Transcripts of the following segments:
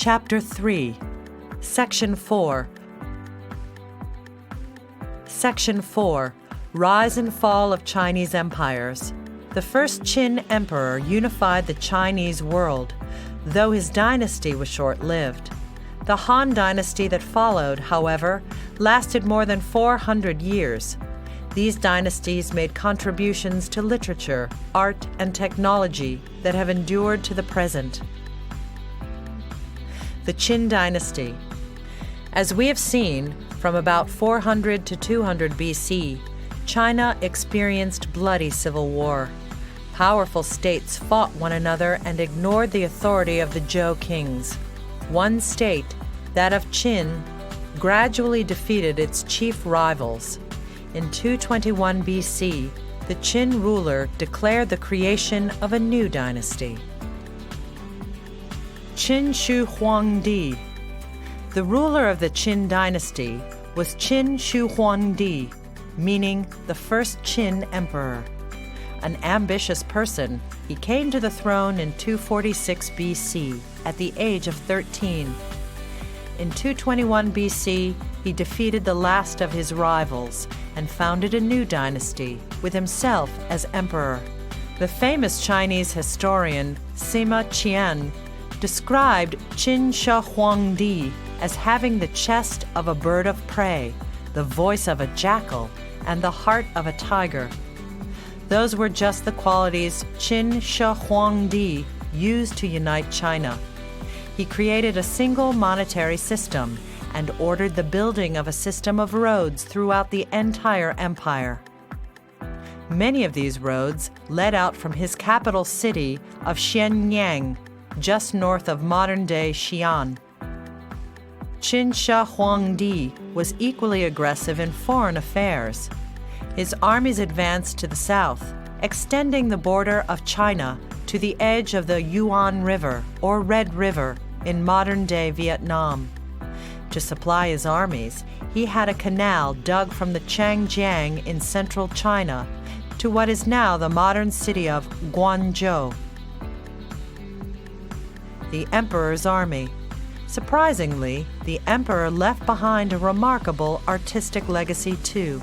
Chapter 3, Section 4. Section 4, Rise and Fall of Chinese Empires. The first Qin emperor unified the Chinese world, though his dynasty was short-lived. The Han Dynasty that followed, however, lasted more than 400 years. These dynasties made contributions to literature, art, and technology that have endured to the present. The Qin Dynasty. As we have seen, from about 400 to 200 BC, China experienced bloody civil war. Powerful states fought one another and ignored the authority of the Zhou kings. One state, that of Qin, gradually defeated its chief rivals. In 221 BC, the Qin ruler declared the creation of a new dynasty. Qin Shi Huangdi. The ruler of the Qin dynasty was Qin Shi Huangdi, meaning the first Qin emperor. An ambitious person, he came to the throne in 246 BC at the age of 13. In 221 BC, he defeated the last of his rivals and founded a new dynasty with himself as emperor. The famous Chinese historian Sima Qian described Qin Shi Huangdi as having the chest of a bird of prey, the voice of a jackal, and the heart of a tiger. Those were just the qualities Qin Shi Huangdi used to unite China. He created a single monetary system and ordered the building of a system of roads throughout the entire empire. Many of these roads led out from his capital city of Xianyang, just north of modern-day Xi'an. Qin Shi Huangdi was equally aggressive in foreign affairs. His armies advanced to the south, extending the border of China to the edge of the Yuan River, or Red River, in modern-day Vietnam. To supply his armies, he had a canal dug from the Changjiang in central China to what is now the modern city of Guangzhou. The emperor's army. Surprisingly, the emperor left behind a remarkable artistic legacy too.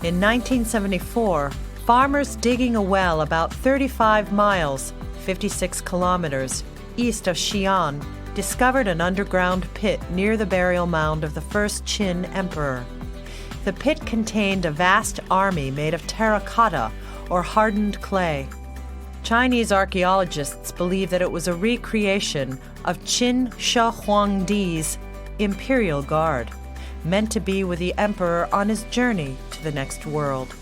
In 1974, farmers digging a well about 35 miles, 56 kilometers, east of Xi'an discovered an underground pit near the burial mound of the first Qin emperor. The pit contained a vast army made of terracotta or hardened clay. Chinese archaeologists believe that it was a recreation of Qin Shi Huangdi's imperial guard, meant to be with the emperor on his journey to the next world.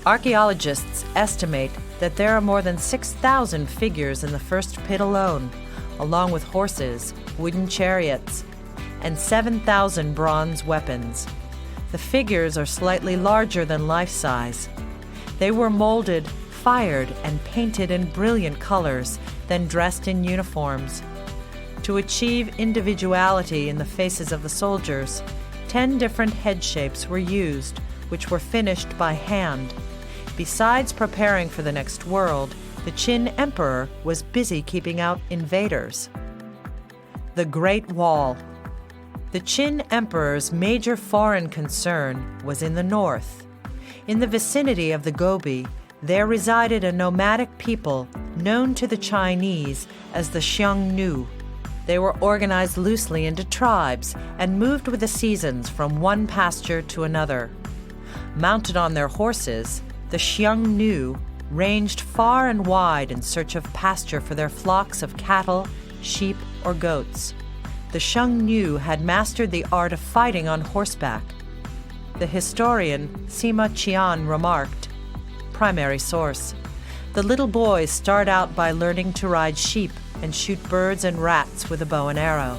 Archaeologists estimate that there are more than 6,000 figures in the first pit alone, along with horses, wooden chariots, and 7,000 bronze weapons. The figures are slightly larger than life-size. They were molded, fired, and painted in brilliant colors, then dressed in uniforms. To achieve individuality in the faces of the soldiers, 10 different head shapes were used, which were finished by hand. Besides preparing for the next world, the Qin emperor was busy keeping out invaders. The Great Wall. The Qin emperor's major foreign concern was in the north. In the vicinity of the Gobi, there resided a nomadic people known to the Chinese as the Xiongnu. They were organized loosely into tribes and moved with the seasons from one pasture to another. Mounted on their horses, the Xiongnu ranged far and wide in search of pasture for their flocks of cattle, sheep, or goats. The Xiongnu had mastered the art of fighting on horseback. The historian Sima Qian remarked, primary source, the little boys start out by learning to ride sheep and shoot birds and rats with a bow and arrow,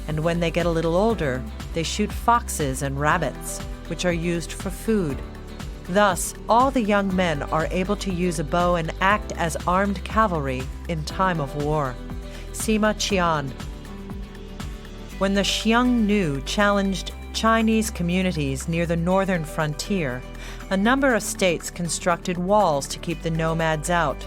and when they get a little older, they shoot foxes and rabbits, which are used for food. Thus, all the young men are able to use a bow and act as armed cavalry in time of war. Sima Qian. When the Xiongnu challenged Chinese communities near the northern frontier, a number of states constructed walls to keep the nomads out.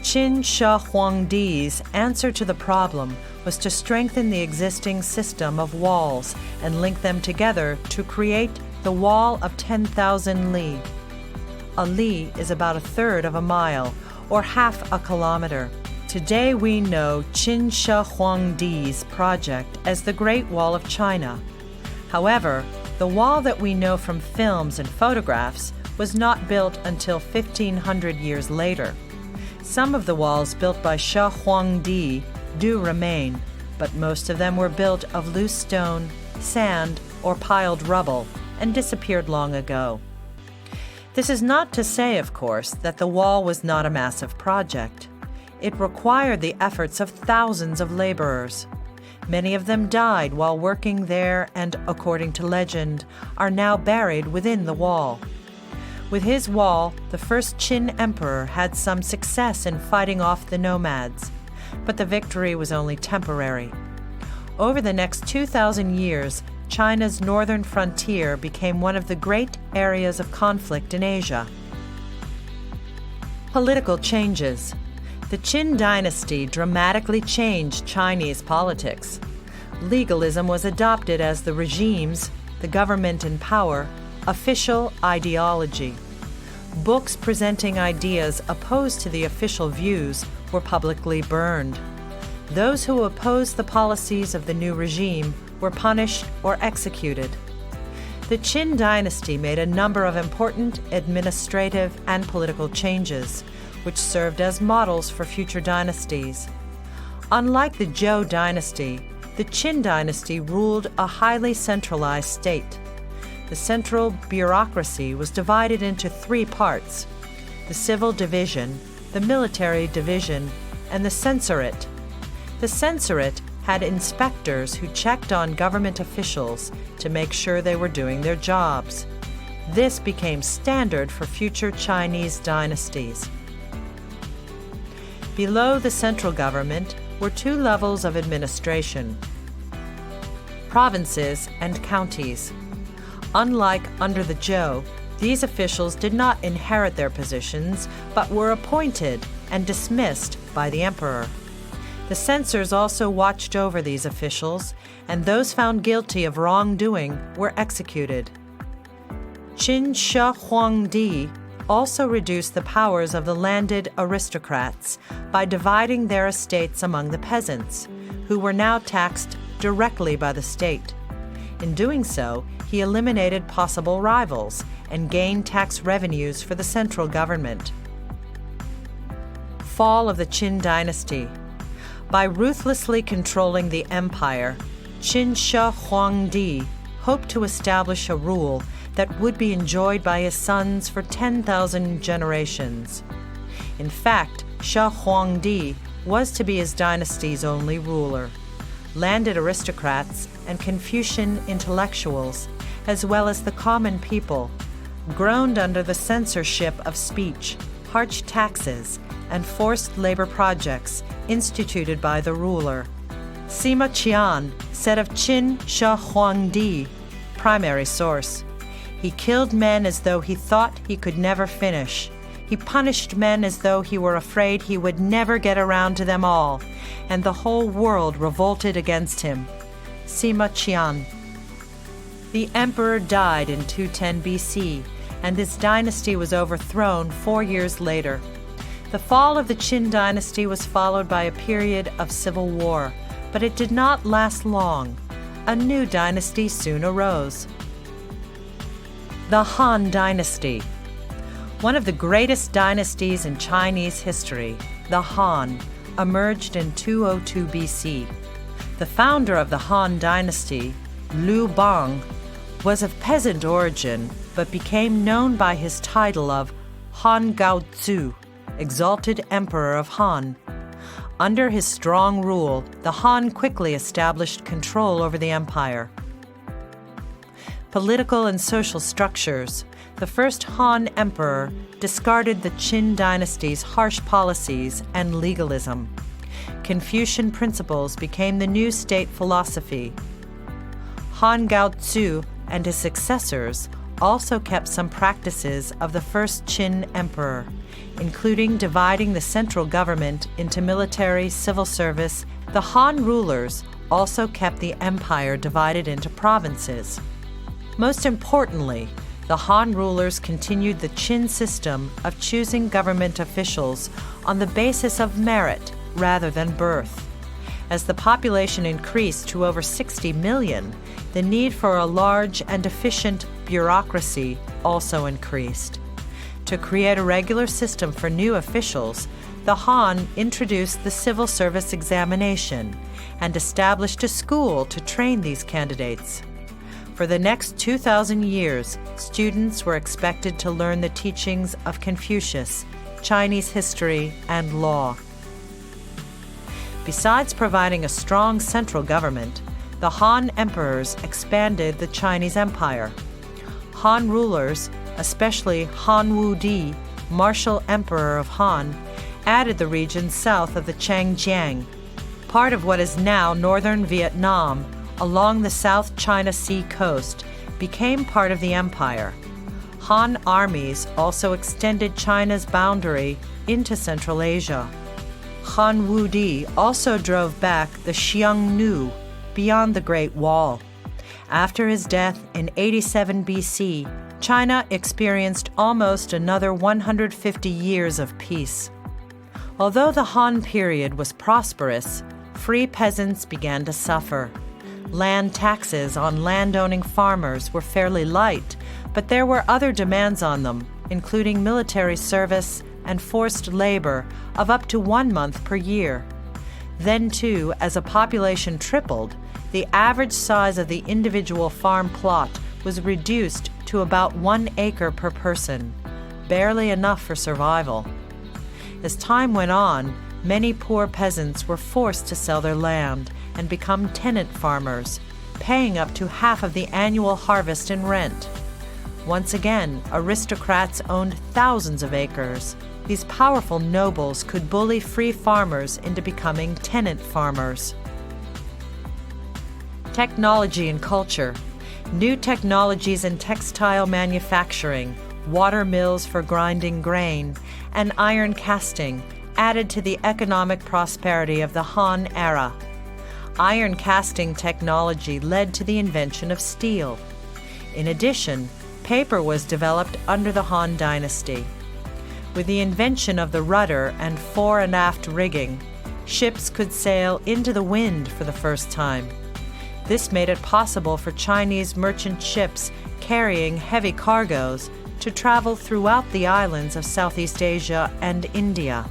Qin Shi Huangdi's answer to the problem was to strengthen the existing system of walls and link them together to create the Wall of 10,000 Li. A li is about a third of a mile, or half a kilometer. Today we know Qin Shi Huangdi's project as the Great Wall of China. However, the wall that we know from films and photographs was not built until 1,500 years later. Some of the walls built by Shi Huangdi do remain, but most of them were built of loose stone, sand, or piled rubble and disappeared long ago. This is not to say, of course, that the wall was not a massive project. It required the efforts of thousands of laborers. Many of them died while working there and, according to legend, are now buried within the wall. With his wall, the first Qin emperor had some success in fighting off the nomads, but the victory was only temporary. Over the next 2,000 years, China's northern frontier became one of the great areas of conflict in Asia. Political changes. The Qin Dynasty dramatically changed Chinese politics. Legalism was adopted as the regime's, the government in power, official ideology. Books presenting ideas opposed to the official views were publicly burned. Those who opposed the policies of the new regime were punished or executed. The Qin Dynasty made a number of important administrative and political changes, which served as models for future dynasties. Unlike the Zhou Dynasty, the Qin Dynasty ruled a highly centralized state. The central bureaucracy was divided into three parts: the civil division, the military division, and the censorate. The censorate had inspectors who checked on government officials to make sure they were doing their jobs. This became standard for future Chinese dynasties. Below the central government were two levels of administration: provinces and counties. Unlike under the Zhou, these officials did not inherit their positions, but were appointed and dismissed by the emperor. The censors also watched over these officials, and those found guilty of wrongdoing were executed. Qin Shi Huangdi also reduced the powers of the landed aristocrats by dividing their estates among the peasants, who were now taxed directly by the state. In doing so, he eliminated possible rivals and gained tax revenues for the central government. Fall of the Qin Dynasty. By ruthlessly controlling the empire, Qin Shi Huangdi hoped to establish a rule that would be enjoyed by his sons for 10,000 generations. In fact, Shi Huangdi was to be his dynasty's only ruler. Landed aristocrats and Confucian intellectuals, as well as the common people, groaned under the censorship of speech, harsh taxes, and forced labor projects instituted by the ruler. Sima Qian said of Qin Shi Huangdi, primary source, "He killed men as though he thought he could never finish. He punished men as though he were afraid he would never get around to them all, and the whole world revolted against him." Sima Qian. The emperor died in 210 BC, and his dynasty was overthrown 4 years later. The fall of the Qin Dynasty was followed by a period of civil war, but it did not last long. A new dynasty soon arose. The Han Dynasty. One of the greatest dynasties in Chinese history, the Han, emerged in 202 BC. The founder of the Han Dynasty, Liu Bang, was of peasant origin but became known by his title of Han Gaozu, exalted Emperor of Han. Under his strong rule, the Han quickly established control over the empire. Political and social structures. The first Han emperor discarded the Qin dynasty's harsh policies and legalism. Confucian principles became the new state philosophy. Han Gaozu and his successors also kept some practices of the first Qin emperor, including dividing the central government into military, civil service. The Han rulers also kept the empire divided into provinces. Most importantly, the Han rulers continued the Qin system of choosing government officials on the basis of merit rather than birth. As the population increased to over 60 million, the need for a large and efficient bureaucracy also increased. To create a regular system for new officials, the Han introduced the civil service examination and established a school to train these candidates. For the next 2,000 years, students were expected to learn the teachings of Confucius, Chinese history, and law. Besides providing a strong central government, the Han emperors expanded the Chinese Empire. Han rulers, especially Han Wudi, martial emperor of Han, added the region south of the Changjiang, part of what is now northern Vietnam, along the South China Sea coast, became part of the empire. Han armies also extended China's boundary into Central Asia. Han Wudi also drove back the Xiongnu beyond the Great Wall. After his death in 87 BC, China experienced almost another 150 years of peace. Although the Han period was prosperous, free peasants began to suffer. Land taxes on landowning farmers were fairly light, but there were other demands on them, including military service and forced labor of up to 1 month per year. Then, too, as a population tripled, the average size of the individual farm plot was reduced to about 1 acre per person, barely enough for survival. As time went on, many poor peasants were forced to sell their land and become tenant farmers, paying up to half of the annual harvest in rent. Once again, aristocrats owned thousands of acres. These powerful nobles could bully free farmers into becoming tenant farmers. Technology and culture. New technologies in textile manufacturing, water mills for grinding grain, and iron casting added to the economic prosperity of the Han era. Iron casting technology led to the invention of steel. In addition, paper was developed under the Han Dynasty. With the invention of the rudder and fore and aft rigging, ships could sail into the wind for the first time. This made it possible for Chinese merchant ships carrying heavy cargoes to travel throughout the islands of Southeast Asia and India,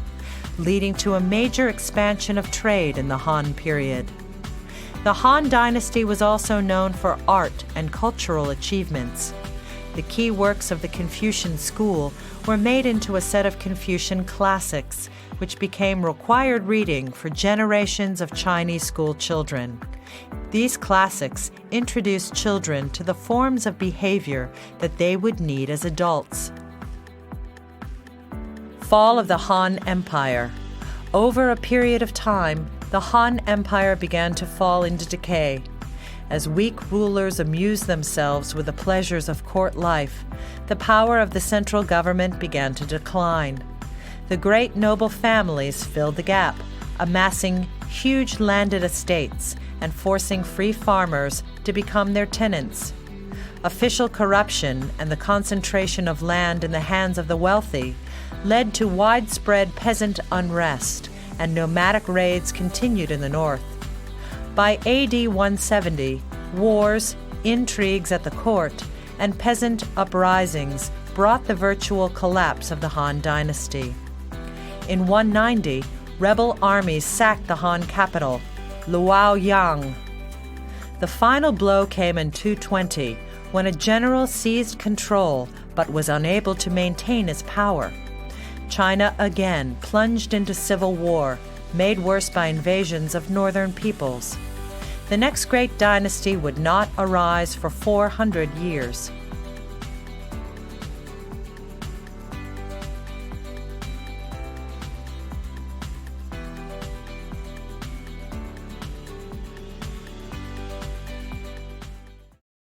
leading to a major expansion of trade in the Han period. The Han Dynasty was also known for art and cultural achievements. The key works of the Confucian school were made into a set of Confucian classics, which became required reading for generations of Chinese school children. These classics introduced children to the forms of behavior that they would need as adults. Fall of the Han Empire. Over a period of time, the Han Empire began to fall into decay. As weak rulers amused themselves with the pleasures of court life, the power of the central government began to decline. The great noble families filled the gap, amassing huge landed estates and forcing free farmers to become their tenants. Official corruption and the concentration of land in the hands of the wealthy led to widespread peasant unrest, and nomadic raids continued in the north. By AD 170, wars, intrigues at the court, and peasant uprisings brought the virtual collapse of the Han Dynasty. In 190, rebel armies sacked the Han capital, Luoyang. The final blow came in 220, when a general seized control but was unable to maintain his power. China again plunged into civil war, made worse by invasions of northern peoples. The next great dynasty would not arise for 400 years.